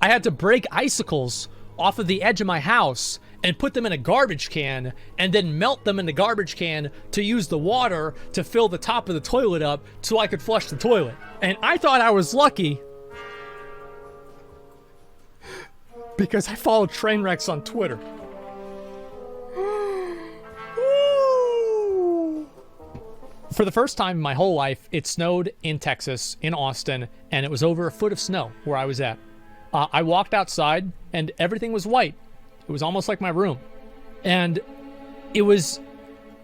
I had to break icicles off of the edge of my house and put them in a garbage can and then melt them in the garbage can to use the water to fill the top of the toilet up so I could flush the toilet. And I thought I was lucky because I followed train wrecks on Twitter. For the first time in my whole life, it snowed in Texas, in Austin, and it was over a foot of snow where I was at. I walked outside and everything was white. It was almost like my room. And it was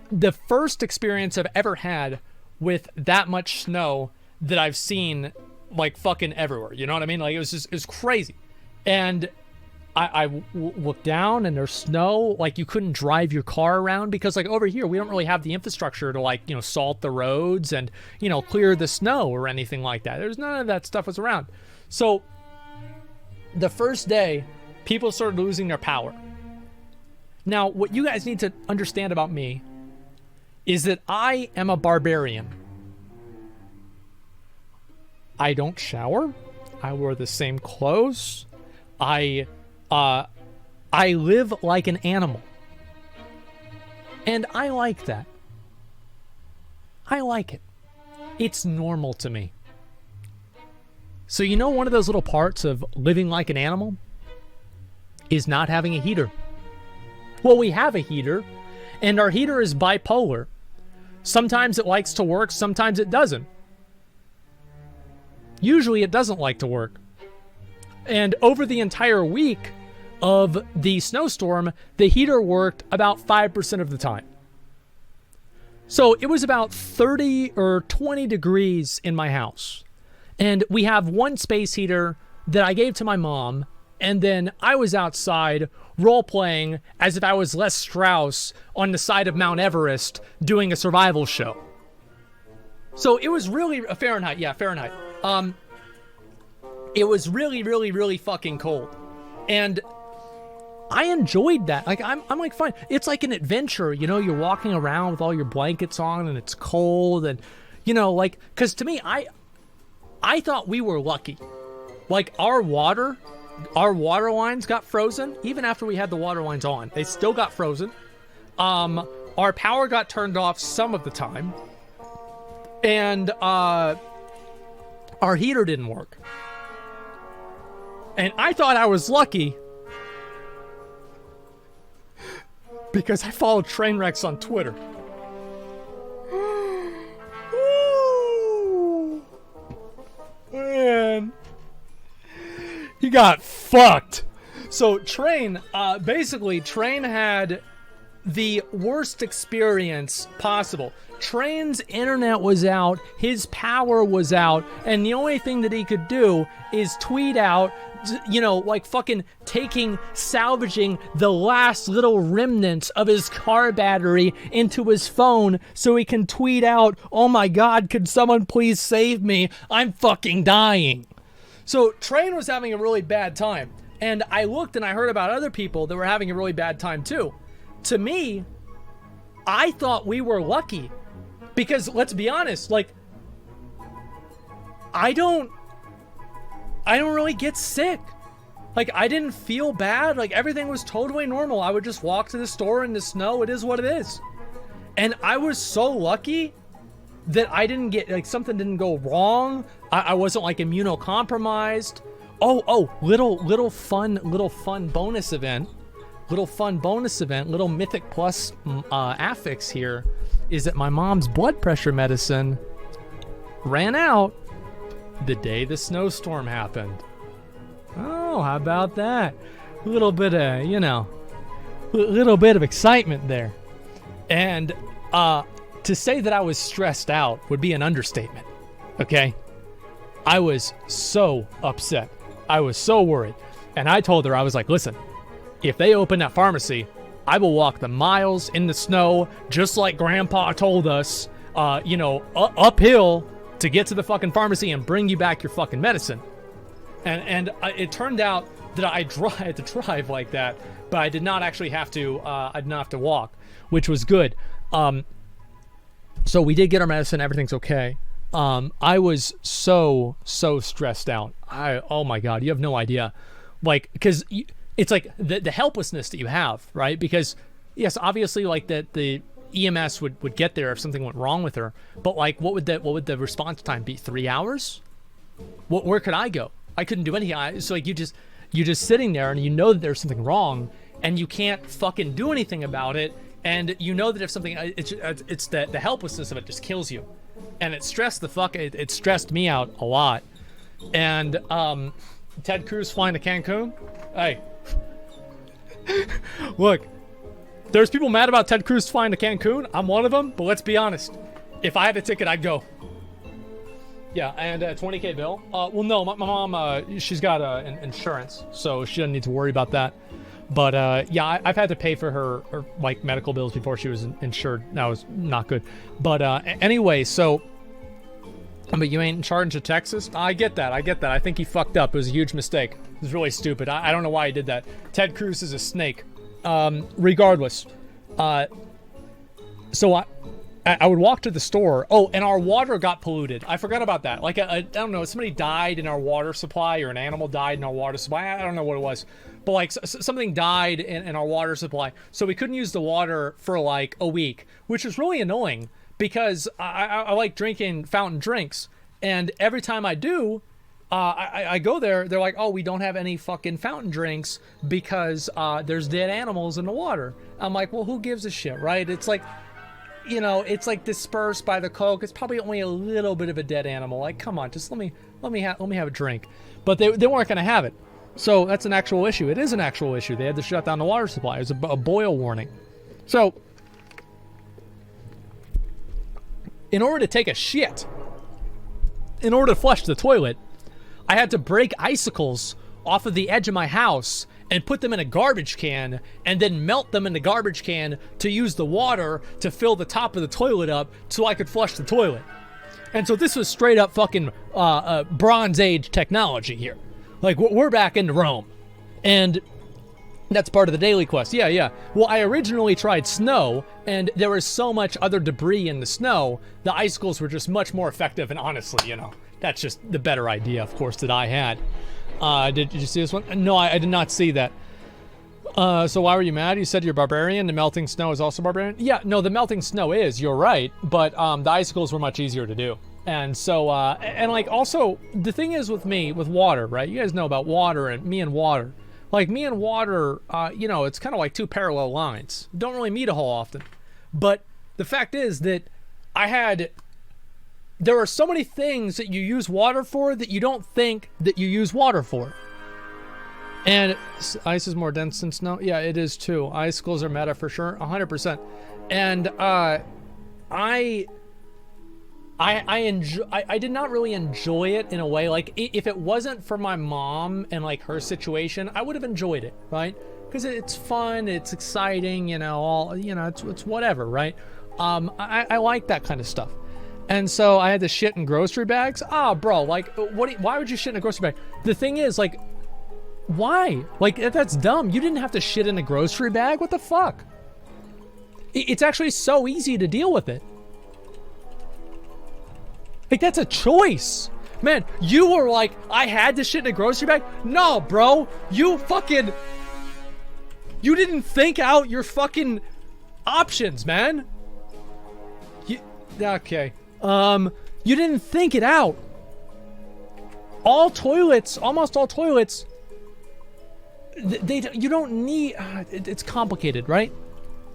the first experience I've ever had with that much snow that I've seen like fucking everywhere. You know what I mean? Like it was crazy. And I looked down and there's snow. Like you couldn't drive your car around because like over here, we don't really have the infrastructure to like, salt the roads and, clear the snow or anything like that. There's none of that stuff was around. So the first day, people started losing their power. Now, what you guys need to understand about me is that I am a barbarian. I don't shower. I wear the same clothes. I live like an animal. And I like that. I like it. It's normal to me. So one of those little parts of living like an animal is not having a heater. Well, we have a heater, and our heater is bipolar. Sometimes it likes to work, sometimes it doesn't. Usually it doesn't like to work. And over the entire week of the snowstorm, the heater worked about 5% of the time. So it was about 30 or 20 degrees in my house. And we have one space heater that I gave to my mom, and then I was outside role-playing as if I was Les Strauss on the side of Mount Everest doing a survival show. So it was really Fahrenheit. It was really, really, really fucking cold. And I enjoyed that. Like, I'm like, fine. It's like an adventure, you're walking around with all your blankets on and it's cold and, because to me, I thought we were lucky. Like our water lines got frozen even after we had the water lines on. They still got frozen. Our power got turned off some of the time. And our heater didn't work. And I thought I was lucky because I followed train wrecks on Twitter. Man, he got fucked. So Train had the worst experience possible. Train's internet was out, his power was out, and the only thing that he could do is tweet out, like fucking salvaging the last little remnants of his car battery into his phone so he can tweet out, "Oh my God, could someone please save me? I'm fucking dying." So Train was having a really bad time. And I looked and I heard about other people that were having a really bad time too. To me, I thought we were lucky. Because let's be honest, like, I don't really get sick. Like, I didn't feel bad. Like, everything was totally normal. I would just walk to the store in the snow. It is what it is. And I was so lucky that I didn't get, like, something didn't go wrong. I wasn't, like, immunocompromised. Little fun bonus event. Little Mythic Plus affix here is that my mom's blood pressure medicine ran out the day the snowstorm happened. Oh, how about that? A little bit of excitement there. And to say that I was stressed out would be an understatement, okay? I was so upset. I was so worried. And I told her, I was like, listen, if they open that pharmacy, I will walk the miles in the snow, just like Grandpa told us, uphill to get to the fucking pharmacy and bring you back your fucking medicine. And it turned out that I had to drive like that, but I did not actually have to. I did not have to walk, which was good. So we did get our medicine. Everything's okay. I was so stressed out. Oh my God, you have no idea. Like, because it's like the helplessness that you have, right? Because yes, obviously, like the EMS would get there if something went wrong with her, but like, what would the response time be? 3 hours? Where could I go? I couldn't do anything. So like, you're just sitting there, and you know that there's something wrong, and you can't fucking do anything about it. And you know that if something, it's the helplessness of it just kills you, and it stressed it stressed me out a lot. And Ted Cruz flying to Cancun. Hey, look, there's people mad about Ted Cruz flying to Cancun. I'm one of them, but let's be honest. If I had a ticket, I'd go. Yeah, and a $20K bill. Well, no, my mom, she's got insurance, so she doesn't need to worry about that. But yeah, I've had to pay for her like medical bills before she was insured. That was not good. But anyway, so. But you ain't in charge of Texas? I get that. I think he fucked up. It was a huge mistake. It was really stupid. I don't know why he did that. Ted Cruz is a snake. Regardless. So I would walk to the store. Oh, and our water got polluted. I forgot about that. Like, I don't know, somebody died in our water supply, or an animal died in our water supply. I don't know what it was. But, like, something died in our water supply. So we couldn't use the water for, like, a week, which was really annoying. Because I like drinking fountain drinks, and every time I do, I go there, they're like, oh, we don't have any fucking fountain drinks because there's dead animals in the water. I'm like, well, who gives a shit, right? It's like, you know, it's like dispersed by the Coke. It's probably only a little bit of a dead animal. Like, come on, just let me have a drink. But they weren't gonna have it, so that's an actual issue. It is an actual issue. They had to shut down the water supply. It was a boil warning. So. In order to take a shit, in order to flush the toilet, I had to break icicles off of the edge of my house and put them in a garbage can, and then melt them in the garbage can to use the water to fill the top of the toilet up so I could flush the toilet. And so this was straight up fucking Bronze Age technology here. Like, we're back into Rome. And that's part of the daily quest. Yeah. Well, I originally tried snow, and there was so much other debris in the snow, the icicles were just much more effective, and honestly, you know, that's just the better idea, of course, that I had. Did you see this one? No, I did not see that. So why were you mad? You said you're barbarian. The melting snow is also barbarian? Yeah, no, the melting snow is, you're right, but the icicles were much easier to do. And so, and like, also, the thing is with me, with water, right? You guys know about water and me and water. Like, me and water, you know, it's kind of like two parallel lines. Don't really meet a whole often. But the fact is that there are so many things that you use water for that you don't think that you use water for. And ice is more dense than snow? Yeah, it is too. Icicles are meta for sure, 100%. And I did not really enjoy it in a way. Like, if it wasn't for my mom and like her situation, I would have enjoyed it, right? Because it's fun, it's exciting, you know, it's whatever, right? I like that kind of stuff. And so I had to shit in grocery bags. Bro, like, why would you shit in a grocery bag? The thing is, like, why? Like, that's dumb. You didn't have to shit in a grocery bag. What the fuck? It's actually so easy to deal with it. Like, that's a choice. Man, you were like, I had to shit in a grocery bag? No, bro. You didn't think out your fucking options, man. Okay. You didn't think it out. Almost all toilets, you don't need, it's complicated, right?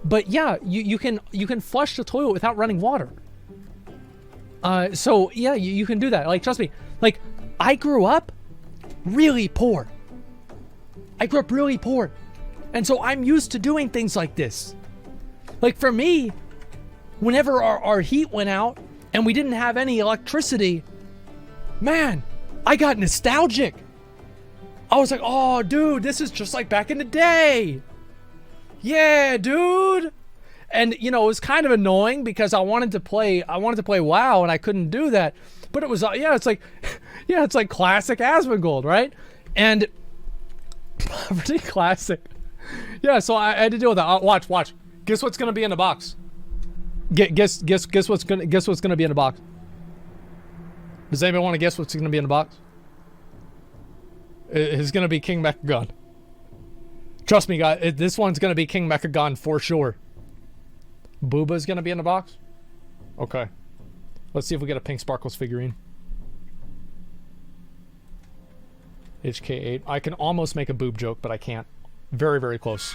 But yeah, you can flush the toilet without running water. So yeah, you can do that. Like, trust me, like, I grew up really poor. And so I'm used to doing things like this. Like, for me, whenever our heat went out and we didn't have any electricity, man, I got nostalgic. I was like, oh, dude, this is just like back in the day. Yeah, dude. And, you know, it was kind of annoying because I wanted to play WoW and I couldn't do that. But it was, it's like classic Asmongold, right? And pretty classic. Yeah, so I had to deal with that. Watch. Guess what's gonna be in the box? Guess what's gonna be in the box? Does anybody want to guess what's gonna be in the box? It's gonna be King Mechagon. Trust me, guys. This one's gonna be King Mechagon for sure. Booba's gonna be in the box? Okay. Let's see if we get a Pink Sparkles figurine. HK8. I can almost make a boob joke, but I can't. Very, very close.